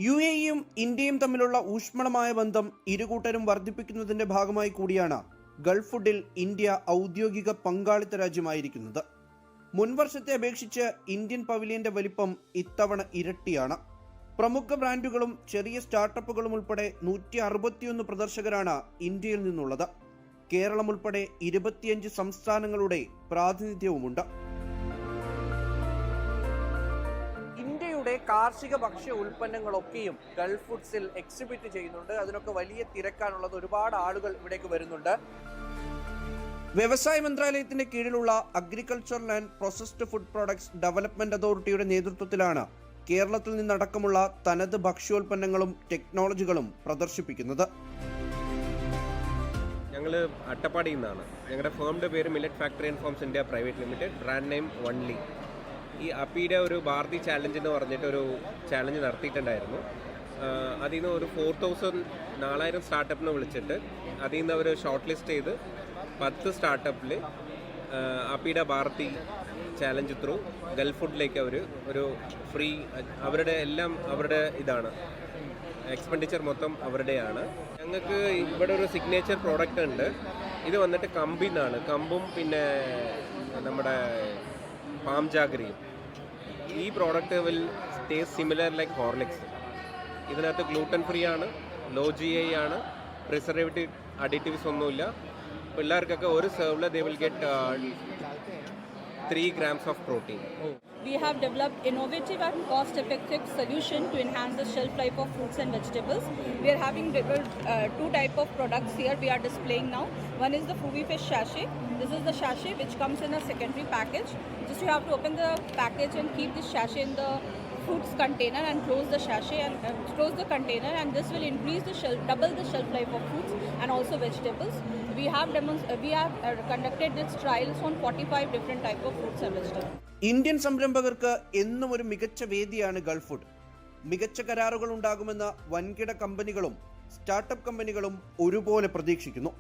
UAEയും ഇന്ത്യയും തമ്മിലുള്ള ഊഷ്മളമായ ബന്ധം ഇരുകൂട്ടരും വർദ്ധിപ്പിക്കുന്നതിന്റെ ഭാഗമായി കൂടിയാണ് ഗൾഫ് ഫുഡിൽ ഇന്ത്യ ഔദ്യോഗിക പങ്കാളിത്ത രാജ്യമായിരിക്കുന്നത്. മുൻവർഷത്തെ അപേക്ഷിച്ച് ഇന്ത്യൻ പവലിയന്റെ വലിപ്പം ഇത്തവണ ഇരട്ടിയാണ്. പ്രമുഖ ബ്രാൻഡുകളും ചെറിയ സ്റ്റാർട്ടപ്പുകളും ഉൾപ്പെടെ 161 പ്രദർശകരാണ് ഇന്ത്യയിൽ നിന്നുള്ളത്. കേരളം ഉൾപ്പെടെ 25 സംസ്ഥാനങ്ങളുടെ പ്രാതിനിധ്യവുമുണ്ട്. ഇന്ത്യയുടെ കാർഷിക ഭക്ഷ്യ ഉൽപ്പന്നങ്ങളൊക്കെയും ഗൾഫ് ഫുഡ്സിൽ എക്സിബിറ്റ് ചെയ്യുന്നുണ്ട്. അതിനൊക്കെ വലിയ തിരക്കാണുള്ളത്. ഒരുപാട് ആളുകൾ ഇവിടേക്ക് വരുന്നുണ്ട്. വ്യവസായ മന്ത്രാലയത്തിന്റെ കീഴിലുള്ള agricultural and processed food products development അതോറിറ്റിയുടെ നേതൃത്വത്തിലാണ് കേരളത്തിൽ നിന്നടക്കമുള്ള തനത് ഭക്ഷ്യോൽപ്പന്നങ്ങളും ടെക്നോളജികളും പ്രദർശിപ്പിക്കുന്നത്. ഞങ്ങൾ അട്ടപ്പാടിയിൽ നിന്നാണ്. ഞങ്ങളുടെ ഫേമിൻ്റെ പേര് millet factory and farms India private limited, brand name വൺലി. ഈ അപ്പിയുടെ ഒരു ഭാരതി ചാലഞ്ച് എന്ന് പറഞ്ഞിട്ടൊരു ചാലഞ്ച് നടത്തിയിട്ടുണ്ടായിരുന്നു. അതിൽ നിന്ന് ഒരു 4,000 സ്റ്റാർട്ടപ്പിനെ വിളിച്ചിട്ട് അതിൽ നിന്ന് അവർ ഷോർട്ട് ലിസ്റ്റ് ചെയ്ത് 10 സ്റ്റാർട്ടപ്പിൽ അപ്പിയുടെ ഭാരതി ചാലഞ്ച് ത്രൂ ഗൾഫ് ഫുഡിലേക്ക് അവർ ഒരു ഫ്രീ, അവരുടെ ഇതാണ് എക്സ്പെൻഡിച്ചർ മൊത്തം അവരുടെയാണ്. ഞങ്ങൾക്ക് ഇവിടെ ഒരു സിഗ്നേച്ചർ പ്രോഡക്റ്റ് ഉണ്ട്. ഇത് വന്നിട്ട് കമ്പിന്നാണ്. കമ്പും പിന്നെ നമ്മുടെ പാം ജാഗരിയും. ഈ product will taste similar like Horlicks. ഇതിനകത്ത് ഗ്ലൂട്ടൻ ഫ്രീ ആണ്, ലോ GI ആണ്, പ്രിസർവേറ്റീവ് അഡിറ്റീവ്സ് ഒന്നുമില്ല. പിള്ളേർക്കൊക്കെ ഒരു സെർവിൽ they will get 3 grams of protein. We have developed innovative and cost-effective solution to enhance the shelf life of fruits and vegetables. We are having developed 2 type of products here we are displaying now. One is the Fruity Fish Sachet. This is the sachet which comes in a secondary package. Just you have to open the package and keep this sachet in the fruits container and close the sachet and close the container, and this will increase the double the shelf life of fruits and also vegetables. We have conducted its trials on 45 different type of fruits and vegetables. Indian സംരംഭകർക്ക് എന്നും ഒരു മികച്ച വേദിയാണ് Gulf food. മികച്ച കരാറുകൾ ഉണ്ടാകുമെന്ന് വൻകിട കമ്പനികളും സ്റ്റാർട്ടപ്പ് കമ്പനികളും ഒരുപോലെ പ്രതീക്ഷിക്കുന്നു.